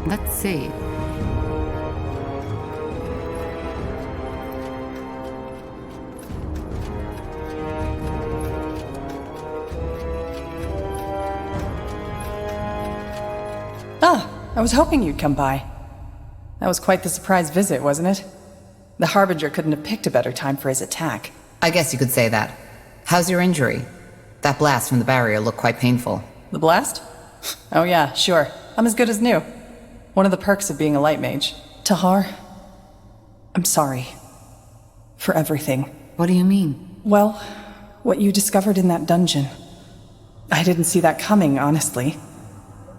Let's see. Ah, I was hoping you'd come by. That was quite the surprise visit, wasn't it? The Harbinger couldn't have picked a better time for his attack. I guess you could say that. How's your injury? That blast from the barrier looked quite painful. The blast? Oh yeah, sure. I'm as good as new. One of the perks of being a light mage. Tahar, I'm sorry. For everything. What do you mean? Well, what you discovered in that dungeon. I didn't see that coming, honestly.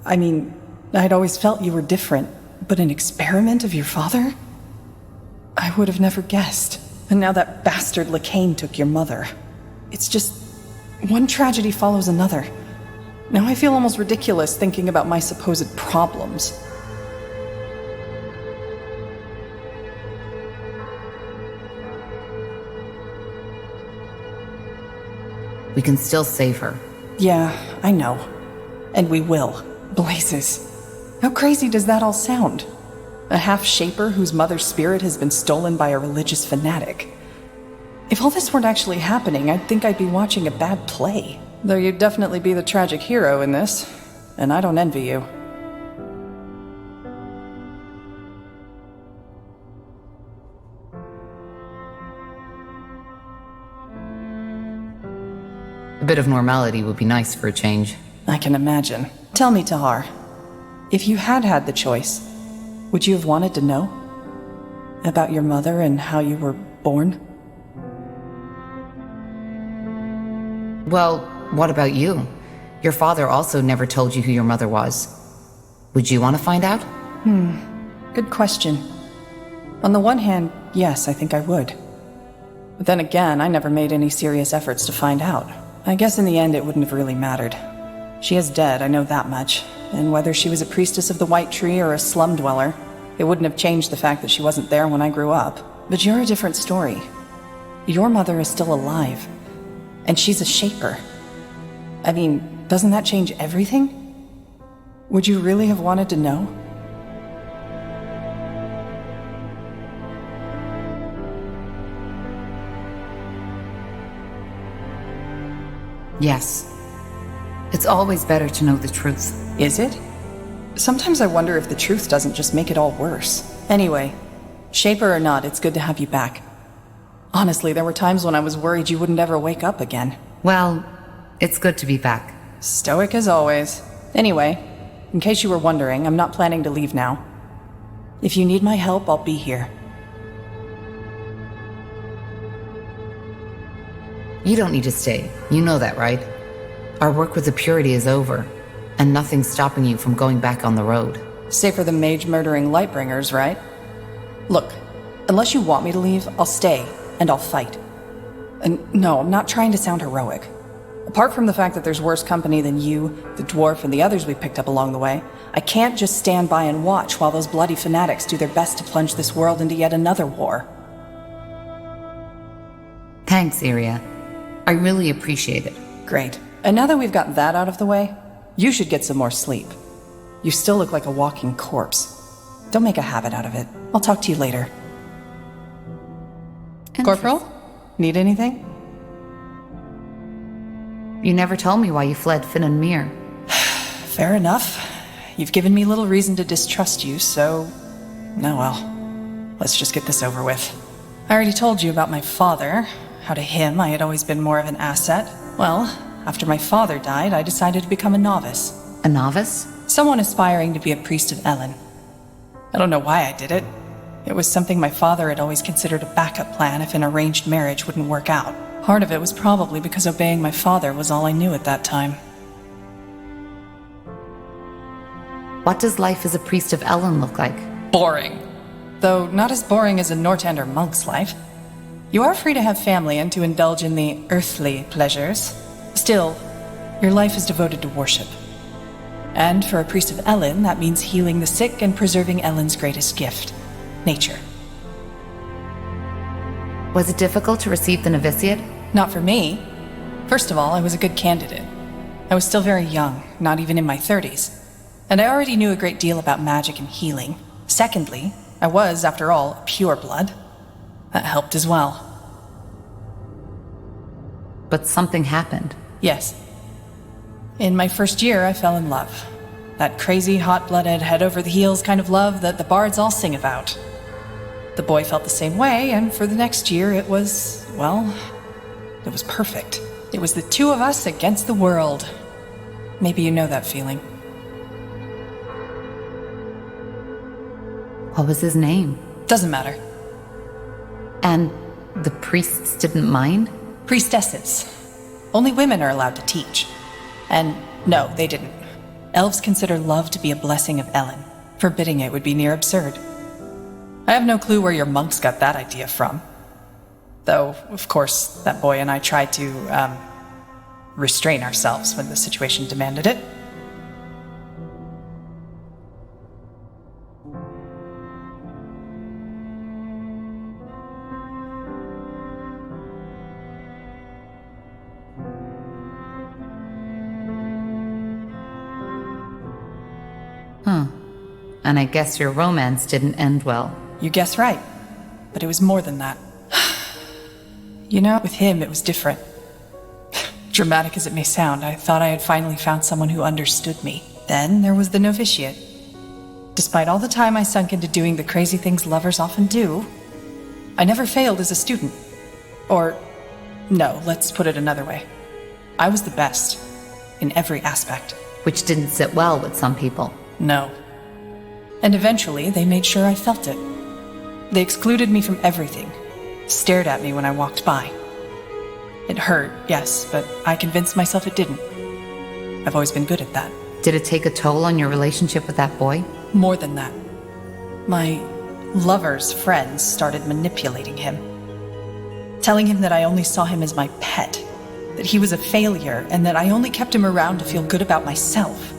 I mean, I'd always felt you were different, but an experiment of your father? I would have never guessed. And now that bastard Lacane took your mother. It's just... one tragedy follows another. Now I feel almost ridiculous thinking about my supposed problems. We can still save her. Yeah, I know. And we will. Blazes. How crazy does that all sound? A half-shaper whose mother's spirit has been stolen by a religious fanatic. If all this weren't actually happening, I'd think I'd be watching a bad play. Though you'd definitely be the tragic hero in this, and I don't envy you. A bit of normality would be nice for a change. I can imagine. Tell me, Tahar, if you had had the choice, would you have wanted to know? About your mother and how you were born? Well, what about you? Your father also never told you who your mother was. Would you want to find out? Good question. On the one hand, yes, I think I would. But then again, I never made any serious efforts to find out. I guess in the end it wouldn't have really mattered. She is dead, I know that much. And whether she was a priestess of the White Tree or a slum dweller, it wouldn't have changed the fact that she wasn't there when I grew up. But you're a different story. Your mother is still alive. And she's a shaper. I mean, doesn't that change everything? Would you really have wanted to know? Yes. It's always better to know the truth. Is it? Sometimes I wonder if the truth doesn't just make it all worse. Anyway, shaper or not, it's good to have you back. Honestly, there were times when I was worried you wouldn't ever wake up again. Well, it's good to be back. Stoic as always. Anyway, in case you were wondering, I'm not planning to leave now. If you need my help, I'll be here. You don't need to stay. You know that, right? Our work with the Purity is over, and nothing's stopping you from going back on the road. Safer than mage-murdering Lightbringers, right? Look, unless you want me to leave, I'll stay, and I'll fight. And no, I'm not trying to sound heroic. Apart from the fact that there's worse company than you, the dwarf, and the others we picked up along the way, I can't just stand by and watch while those bloody fanatics do their best to plunge this world into yet another war. Thanks, Iria. I really appreciate it. Great. And now that we've got that out of the way, you should get some more sleep. You still look like a walking corpse. Don't make a habit out of it. I'll talk to you later. Corporal? Need anything? You never told me why you fled Finn and Mir. Fair enough. You've given me little reason to distrust you, so... Oh well. Let's just get this over with. I already told you about my father, how to him I had always been more of an asset. Well, after my father died, I decided to become a novice. A novice? Someone aspiring to be a priest of Ellen. I don't know why I did it. It was something my father had always considered a backup plan if an arranged marriage wouldn't work out. Part of it was probably because obeying my father was all I knew at that time. What does life as a priest of Ellen look like? Boring. Though not as boring as a Northander monk's life. You are free to have family and to indulge in the earthly pleasures. Still, your life is devoted to worship. And for a priest of Ellen, that means healing the sick and preserving Ellen's greatest gift, nature. Was it difficult to receive the novitiate? Not for me. First of all, I was a good candidate. I was still very young, not even in my 30s. And I already knew a great deal about magic and healing. Secondly, I was, after all, pure blood. That helped as well. But something happened. Yes. In my first year, I fell in love. That crazy, hot-blooded, head-over-the-heels kind of love that the bards all sing about. The boy felt the same way, and for the next year it was, well, it was perfect. It was the two of us against the world. Maybe you know that feeling. What was his name? Doesn't matter. And the priests didn't mind? Priestesses. Only women are allowed to teach. And no, they didn't. Elves consider love to be a blessing of Ellen. Forbidding it would be near absurd. I have no clue where your monks got that idea from. Though, of course, that boy and I tried to, restrain ourselves when the situation demanded it. And I guess your romance didn't end well. You guess right. But it was more than that. You know, with him, it was different. Dramatic as it may sound, I thought I had finally found someone who understood me. Then there was the novitiate. Despite all the time I sunk into doing the crazy things lovers often do, I never failed as a student. Or, no, let's put it another way. I was the best. In every aspect. Which didn't sit well with some people. No. And eventually, they made sure I felt it. They excluded me from everything. Stared at me when I walked by. It hurt, yes, but I convinced myself it didn't. I've always been good at that. Did it take a toll on your relationship with that boy? More than that. My lover's friends started manipulating him. Telling him that I only saw him as my pet. That he was a failure, and that I only kept him around to feel good about myself.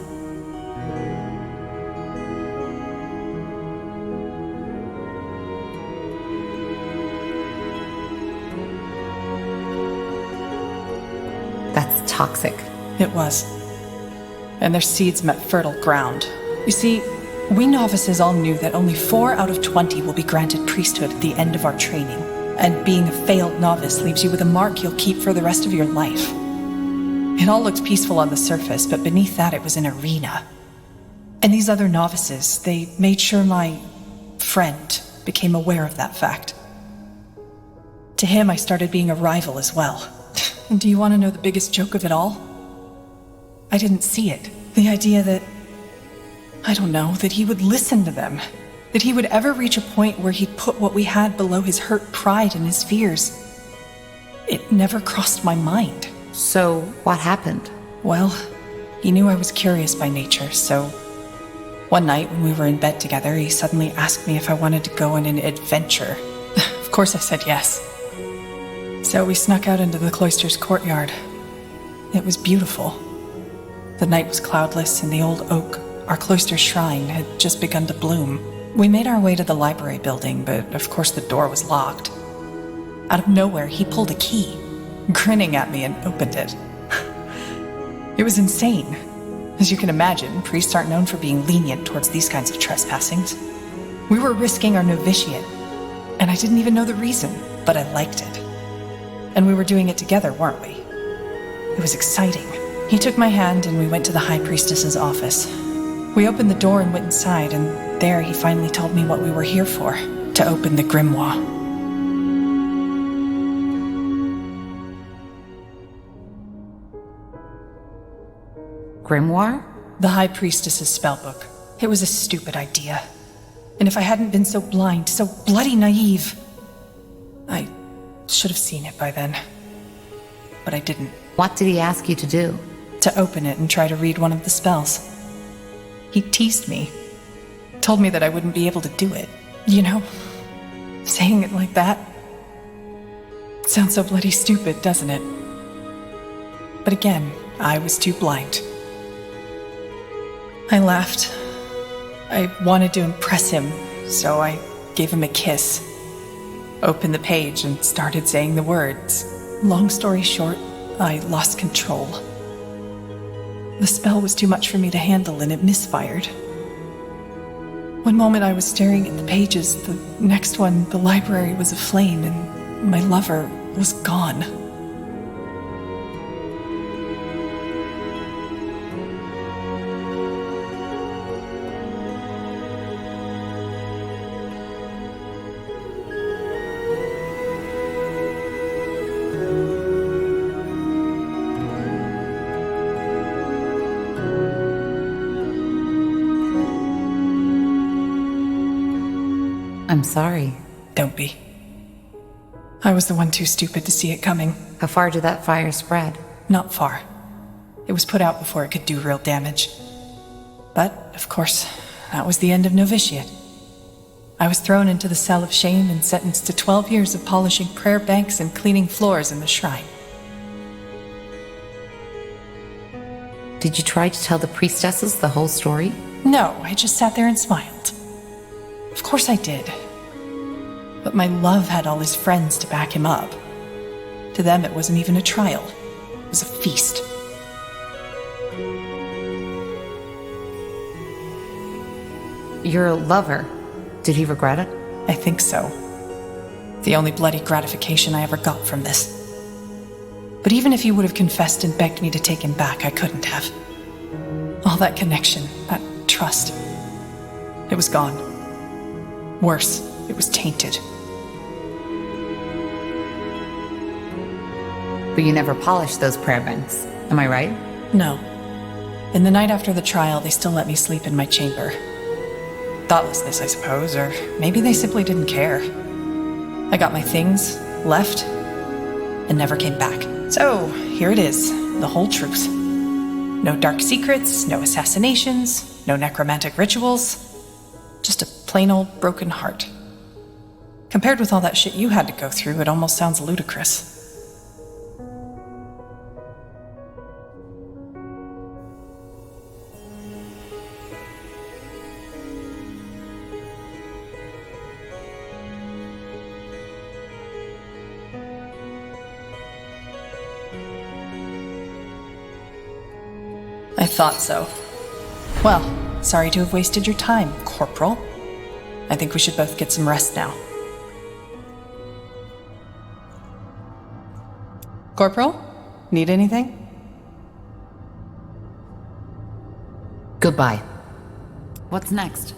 That's toxic. It was. And their seeds met fertile ground. You see, we novices all knew that only 4 out of 20 will be granted priesthood at the end of our training. And being a failed novice leaves you with a mark you'll keep for the rest of your life. It all looked peaceful on the surface, but beneath that it was an arena. And these other novices, they made sure my friend became aware of that fact. To him, I started being a rival as well. And do you want to know the biggest joke of it all? I didn't see it. The idea that, I don't know, that he would listen to them. That he would ever reach a point where he'd put what we had below his hurt pride and his fears. It never crossed my mind. So, what happened? Well, he knew I was curious by nature, so one night when we were in bed together, he suddenly asked me if I wanted to go on an adventure. Of course I said yes. So we snuck out into the cloister's courtyard. It was beautiful. The night was cloudless, and the old oak, our cloister shrine, had just begun to bloom. We made our way to the library building, but of course the door was locked. Out of nowhere, he pulled a key, grinning at me, and opened it. It was insane. As you can imagine, priests aren't known for being lenient towards these kinds of trespassings. We were risking our novitiate, and I didn't even know the reason, but I liked it. And we were doing it together, weren't we? It was exciting. He took my hand and we went to the High Priestess's office. We opened the door and went inside, and there he finally told me what we were here for, to open the grimoire. Grimoire? The High Priestess's spellbook. It was a stupid idea. And if I hadn't been so blind, so bloody naive, I should have seen it by then. But I didn't. What did he ask you to do? To open it and try to read one of the spells. He teased me. Told me that I wouldn't be able to do it. You know, saying it like that sounds so bloody stupid, doesn't it? But again, I was too blind. I laughed. I wanted to impress him, so I gave him a kiss. Opened the page and started saying the words. Long story short, I lost control. The spell was too much for me to handle and it misfired. One moment I was staring at the pages, the next one, the library was aflame and my lover was gone. I'm sorry. Don't be. I was the one too stupid to see it coming. How far did that fire spread? Not far. It was put out before it could do real damage. But, of course, that was the end of novitiate. I was thrown into the cell of shame and sentenced to 12 years of polishing prayer banks and cleaning floors in the shrine. Did you try to tell the priestesses the whole story? No, I just sat there and smiled. Of course I did. But my love had all his friends to back him up. To them, it wasn't even a trial. It was a feast. Your lover, did he regret it? I think so. The only bloody gratification I ever got from this. But even if he would have confessed and begged me to take him back, I couldn't have. All that connection, that trust, it was gone. Worse, it was tainted. But you never polished those prayer banks, am I right? No. In the night after the trial, they still let me sleep in my chamber. Thoughtlessness, I suppose, or maybe they simply didn't care. I got my things, left, and never came back. So, here it is, the whole truth. No dark secrets, no assassinations, no necromantic rituals. Just a plain old broken heart. Compared with all that shit you had to go through, it almost sounds ludicrous. I thought so. Well, sorry to have wasted your time, Corporal. I think we should both get some rest now. Corporal? Need anything? Goodbye. What's next?